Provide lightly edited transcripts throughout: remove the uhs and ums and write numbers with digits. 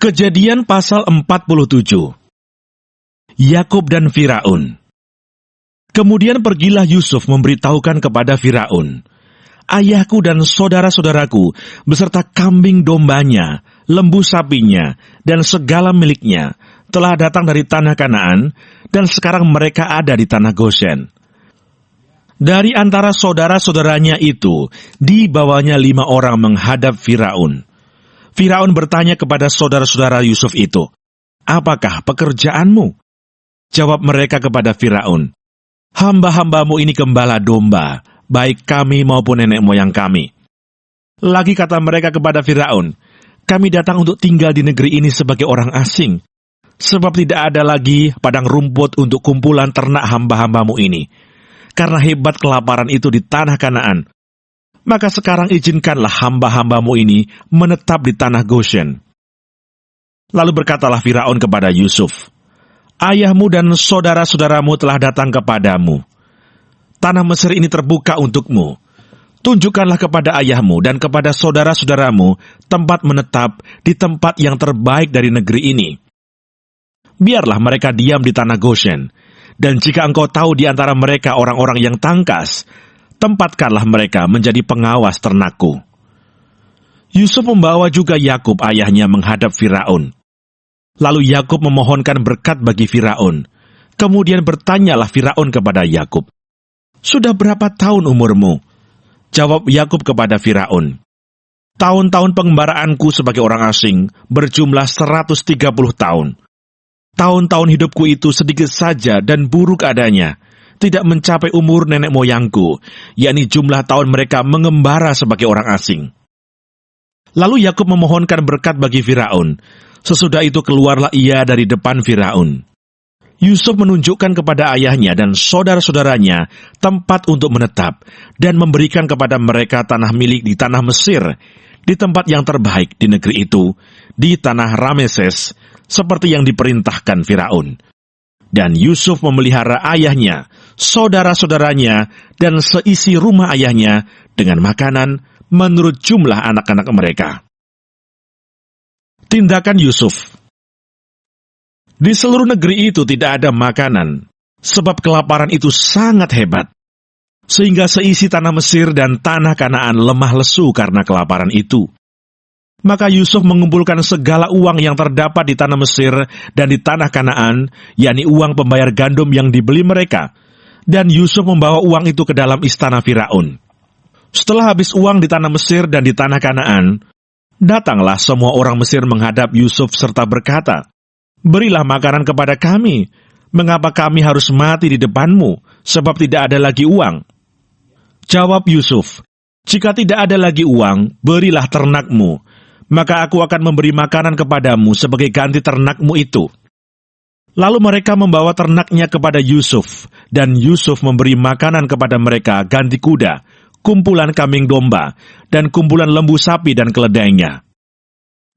Kejadian pasal 47. Yakub dan Firaun. Kemudian pergilah Yusuf memberitahukan kepada Firaun, "Ayahku dan saudara-saudaraku beserta kambing dombanya, lembu sapinya, dan segala miliknya telah datang dari tanah Kanaan, dan sekarang mereka ada di tanah Goshen." Dari antara saudara-saudaranya itu, dibawanya 5 orang menghadap Firaun. Firaun bertanya kepada saudara-saudara Yusuf itu, "Apakah pekerjaanmu?" Jawab mereka kepada Firaun, "Hamba-hambamu ini gembala domba, baik kami maupun nenek moyang kami." Lagi kata mereka kepada Firaun, "Kami datang untuk tinggal di negeri ini sebagai orang asing, sebab tidak ada lagi padang rumput untuk kumpulan ternak hamba-hambamu ini, karena hebat kelaparan itu di tanah Kanaan. Maka sekarang izinkanlah hamba-hambamu ini menetap di tanah Goshen." Lalu berkatalah Firaun kepada Yusuf, "Ayahmu dan saudara-saudaramu telah datang kepadamu. Tanah Mesir ini terbuka untukmu. Tunjukkanlah kepada ayahmu dan kepada saudara-saudaramu tempat menetap di tempat yang terbaik dari negeri ini. Biarlah mereka diam di tanah Goshen, dan jika engkau tahu di antara mereka orang-orang yang tangkas, tempatkanlah mereka menjadi pengawas ternakku." Yusuf membawa juga Yakub ayahnya menghadap Firaun. Lalu Yakub memohonkan berkat bagi Firaun. Kemudian bertanyalah Firaun kepada Yakub, "Sudah berapa tahun umurmu?" Jawab Yakub kepada Firaun, "Tahun-tahun pengembaraanku sebagai orang asing berjumlah 130 tahun. Tahun-tahun hidupku itu sedikit saja dan buruk adanya, tidak mencapai umur nenek moyangku, yakni jumlah tahun mereka mengembara sebagai orang asing." Lalu Yakub memohonkan berkat bagi Firaun. Sesudah itu keluarlah ia dari depan Firaun. Yusuf menunjukkan kepada ayahnya dan saudara-saudaranya tempat untuk menetap, dan memberikan kepada mereka tanah milik di tanah Mesir, di tempat yang terbaik di negeri itu, di tanah Rameses, seperti yang diperintahkan Firaun. Dan Yusuf memelihara ayahnya, saudara-saudaranya, dan seisi rumah ayahnya dengan makanan menurut jumlah anak-anak mereka. Tindakan Yusuf. Di seluruh negeri itu tidak ada makanan, sebab kelaparan itu sangat hebat, sehingga seisi tanah Mesir dan tanah Kanaan lemah lesu karena kelaparan itu. Maka Yusuf mengumpulkan segala uang yang terdapat di tanah Mesir dan di tanah Kanaan, yakni uang pembayar gandum yang dibeli mereka, dan Yusuf membawa uang itu ke dalam istana Firaun. Setelah habis uang di tanah Mesir dan di tanah Kanaan, datanglah semua orang Mesir menghadap Yusuf serta berkata, "Berilah makanan kepada kami. Mengapa kami harus mati di depanmu, sebab tidak ada lagi uang?" Jawab Yusuf, "Jika tidak ada lagi uang, berilah ternakmu, maka aku akan memberi makanan kepadamu sebagai ganti ternakmu itu." Lalu mereka membawa ternaknya kepada Yusuf, dan Yusuf memberi makanan kepada mereka ganti kuda, kumpulan kambing domba, dan kumpulan lembu sapi dan keledainya.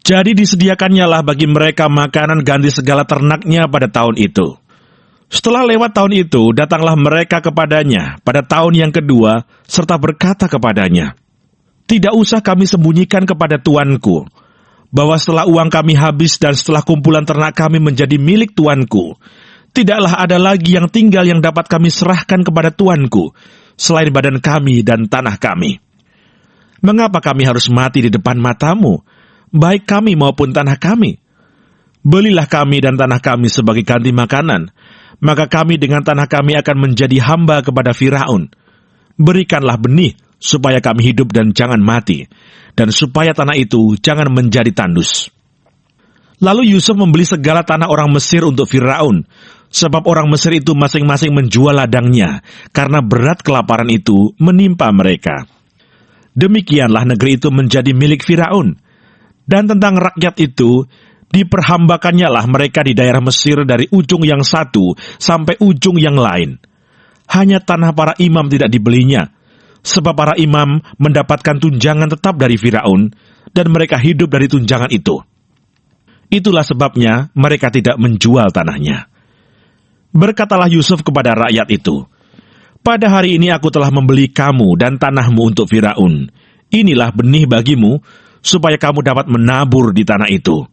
Jadi disediakannya lah bagi mereka makanan ganti segala ternaknya pada tahun itu. Setelah lewat tahun itu, datanglah mereka kepadanya pada tahun yang kedua, serta berkata kepadanya, "Tidak usah kami sembunyikan kepada tuanku, bahwa setelah uang kami habis dan setelah kumpulan ternak kami menjadi milik tuanku, tidaklah ada lagi yang tinggal yang dapat kami serahkan kepada tuanku, selain badan kami dan tanah kami. Mengapa kami harus mati di depan matamu, baik kami maupun tanah kami? Belilah kami dan tanah kami sebagai ganti makanan, maka kami dengan tanah kami akan menjadi hamba kepada Firaun. Berikanlah benih, supaya kami hidup dan jangan mati, dan supaya tanah itu jangan menjadi tandus." Lalu Yusuf membeli segala tanah orang Mesir untuk Firaun, sebab orang Mesir itu masing-masing menjual ladangnya, karena berat kelaparan itu menimpa mereka. Demikianlah negeri itu menjadi milik Firaun. Dan tentang rakyat itu, diperhambakannya lah mereka di daerah Mesir dari ujung yang satu sampai ujung yang lain. Hanya tanah para imam tidak dibelinya, sebab para imam mendapatkan tunjangan tetap dari Firaun, dan mereka hidup dari tunjangan itu. Itulah sebabnya mereka tidak menjual tanahnya. Berkatalah Yusuf kepada rakyat itu, "Pada hari ini aku telah membeli kamu dan tanahmu untuk Firaun. Inilah benih bagimu, supaya kamu dapat menabur di tanah itu."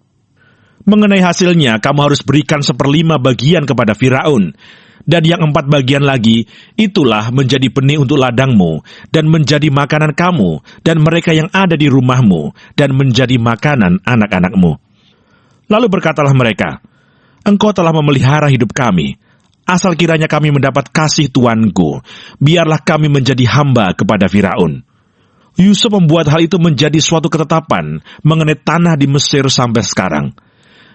Mengenai hasilnya, kamu harus berikan 1/5 bagian kepada Firaun, dan yang 4 bagian lagi, itulah menjadi benih untuk ladangmu, dan menjadi makanan kamu, dan mereka yang ada di rumahmu, dan menjadi makanan anak-anakmu. Lalu berkatalah mereka, Engkau telah memelihara hidup kami. Asal kiranya kami mendapat kasih Tuanku, biarlah kami menjadi hamba kepada Firaun. Yusuf membuat hal itu menjadi suatu ketetapan mengenai tanah di Mesir sampai sekarang,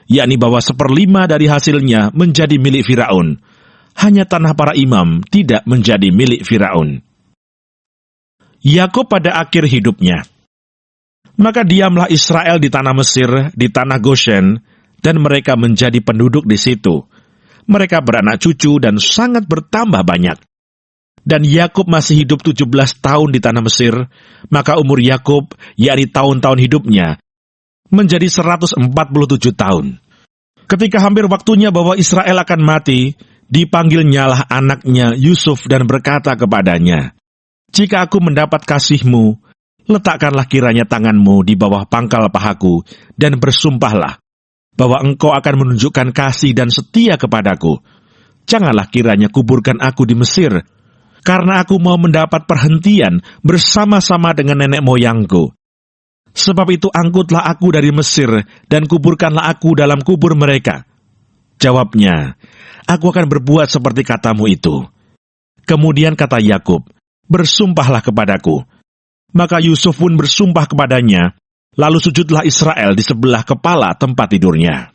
yakni bahwa 1/5 dari hasilnya menjadi milik Firaun. Hanya tanah para imam tidak menjadi milik Firaun. Yakub pada akhir hidupnya. Maka diamlah Israel di tanah Mesir, di tanah Goshen, dan mereka menjadi penduduk di situ. Mereka beranak cucu dan sangat bertambah banyak. Dan Yakub masih hidup 17 tahun di tanah Mesir, maka umur Yakub, yakni tahun-tahun hidupnya, menjadi 147 tahun. Ketika hampir waktunya bahwa Israel akan mati, dipanggilnyalah anaknya Yusuf dan berkata kepadanya, Jika aku mendapat kasih-Mu, letakkanlah kiranya tanganmu di bawah pangkal pahaku, dan bersumpahlah, bahwa engkau akan menunjukkan kasih dan setia kepadaku. Janganlah kiranya kuburkan aku di Mesir, karena aku mau mendapat perhentian bersama-sama dengan nenek moyangku. Sebab itu angkutlah aku dari Mesir, dan kuburkanlah aku dalam kubur mereka. Jawabnya, aku akan berbuat seperti katamu itu. Kemudian kata Yakub, bersumpahlah kepadaku. Maka Yusuf pun bersumpah kepadanya, lalu sujudlah Israel di sebelah kepala tempat tidurnya.